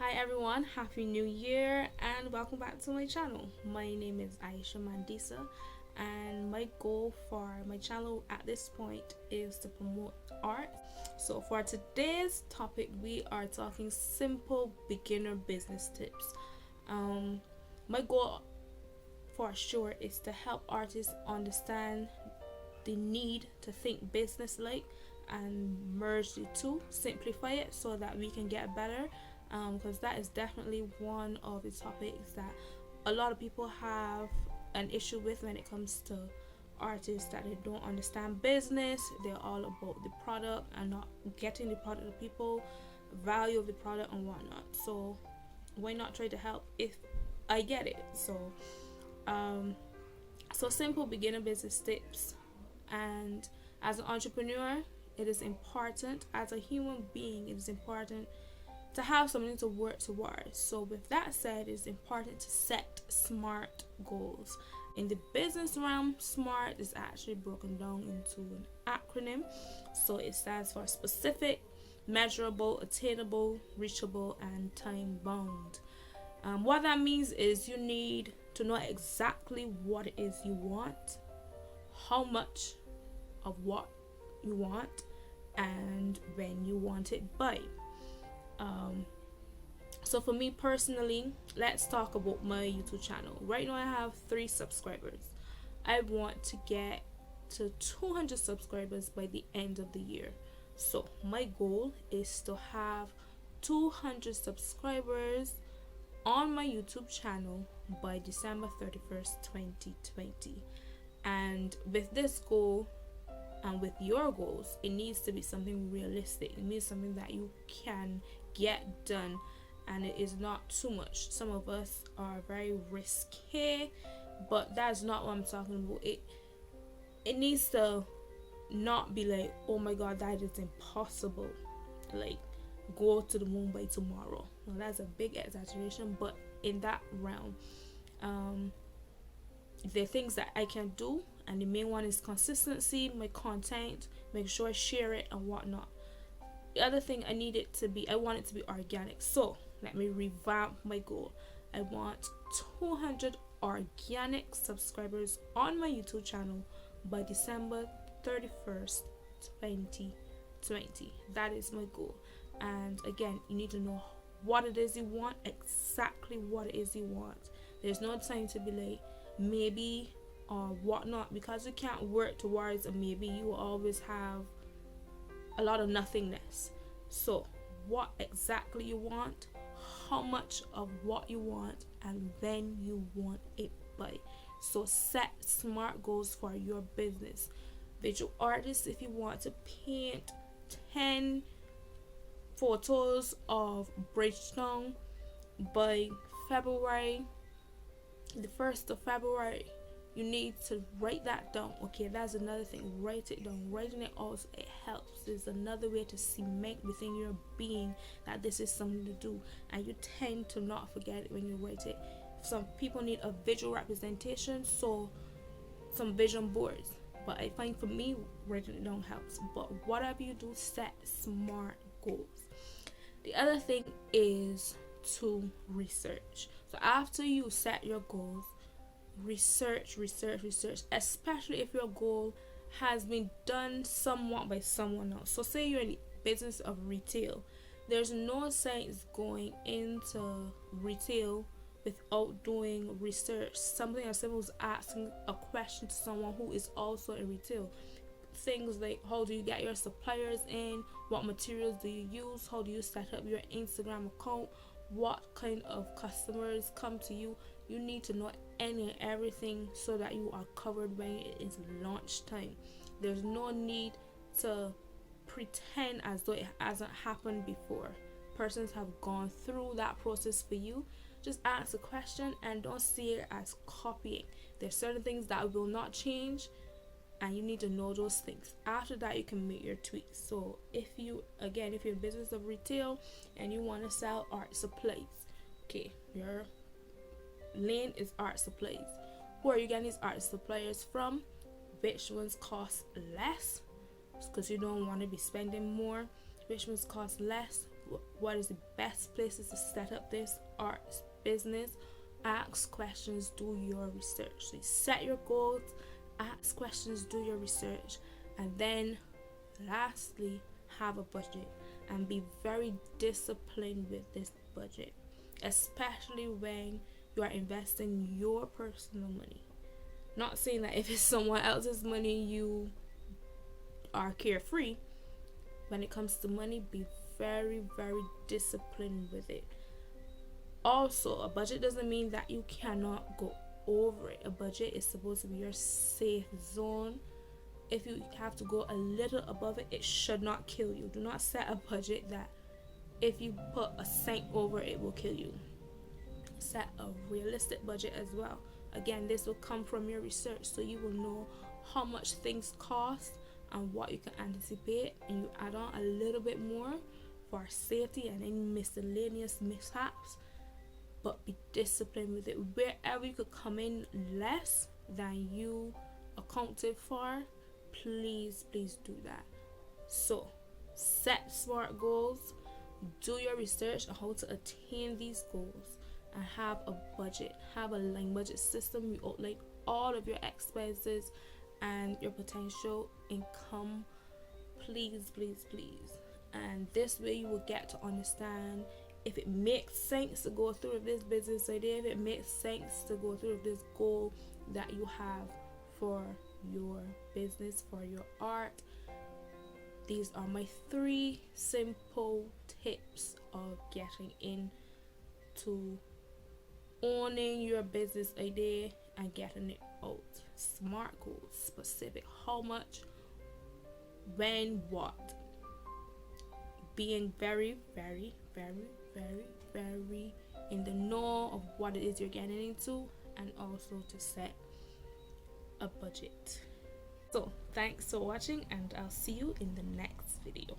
Hi everyone, Happy New Year and welcome back to my channel. My name is Aisha Mandisa and my goal for my channel at this point is to promote art. So for today's topic we are talking simple beginner business tips. My goal for sure is to help artists understand the need to think business like and merge the two, simplify it so that we can get better, because that is definitely one of the topics that a lot of people have an issue with when it comes to artists, that they don't understand business. They're all about the product and not getting the product to people, value of the product and whatnot. So why not try to help if I get it? So simple beginner business tips. And as an entrepreneur, it is important, as a human being, it is important to have something to work towards. So with that said, it's important to set SMART goals. In the business realm, SMART is actually broken down into an acronym. So it stands for specific, measurable, attainable, reachable, and time bound. What that means is you need to know exactly what it is you want, how much of what you want, and when you want it by. So for me personally, let's talk about my YouTube channel. Right now I have 3 subscribers. I want to get to 200 subscribers by the end of the year. So my goal is to have 200 subscribers on my YouTube channel by December 31st, 2020. And with this goal and with your goals, it needs to be something realistic. It needs something that you can get done and it is not too much. Some of us are very risky, but that's not what I'm talking about. It needs to not be like, oh my god, that is impossible, like go to the moon by tomorrow. Now that's a big exaggeration, but in that realm, there are things that I can do, and the main one is consistency, my content, make sure I share it and whatnot. The other thing I want it to be organic. So let me revamp my goal. I want 200 organic subscribers on my YouTube channel by December 31st, 2020. That is my goal. And again, you need to know what it is you want, exactly what it is you want. There's no time to be like maybe or whatnot, because you can't work towards a maybe. You will always have a lot of nothingness. So what exactly you want, how much of what you want, and when you want it by. So set SMART goals for your business. Visual artist, if you want to paint 10 photos of Bridgetown by February, the 1st of February, you need to write that down. Okay, that's another thing. Write it down. Writing it also, it helps. It's another way to cement within your being that this is something to do, and you tend to not forget it when you write it. Some people need a visual representation, so some vision boards, but I find for me writing it down helps. But whatever you do, set SMART goals. The other thing is to research. So after you set your goals, research, especially if your goal has been done somewhat by someone else. So say you're in the business of retail, there's no sense going into retail without doing research. Something as simple as asking a question to someone who is also in retail. Things like, how do you get your suppliers in, what materials do you use, how do you set up your Instagram account, what kind of customers come to you. You need to know any and everything so that you are covered when it is launch time. There's no need to pretend as though it hasn't happened before. Persons have gone through that process for you. Just ask a question and don't see it as copying. There's certain things that will not change, and you need to know those things. After that, you can make your tweaks. So if you're in business of retail and you want to sell art supplies, okay, your lane is art supplies. Who are you getting these art suppliers from? Which ones cost less, because you don't want to be spending more? Which ones cost less what is the best places to set up this art business. Ask questions, do your research. So you set your goals, ask questions, do your research, and then lastly, have a budget and be very disciplined with this budget, especially when you are investing your personal money. Not saying that if it's someone else's money you are carefree. When it comes to money, be very, very disciplined with it. Also, a budget doesn't mean that you cannot go over it. A budget is supposed to be your safe zone. If you have to go a little above it, it should not kill you. Do not set a budget that if you put a cent over it will kill you. Set a realistic budget as well. Again, this will come from your research, so you will know how much things cost and what you can anticipate, and you add on a little bit more for safety and any miscellaneous mishaps. But be disciplined with it. Wherever you could come in less than you accounted for, please do that. So set SMART goals, do your research on how to attain these goals, and have a budget. Have a line budget system. You outline all of your expenses and your potential income. Please. And this way you will get to understand if it makes sense to go through with this business idea, if it makes sense to go through with this goal that you have for your business, for your art. These are my 3 simple tips of getting into owning your business idea and getting it out. SMART goals, specific: how much, when, what. Being very in the know of what it is you're getting into, and also to set a budget. So thanks for watching, and I'll see you in the next video.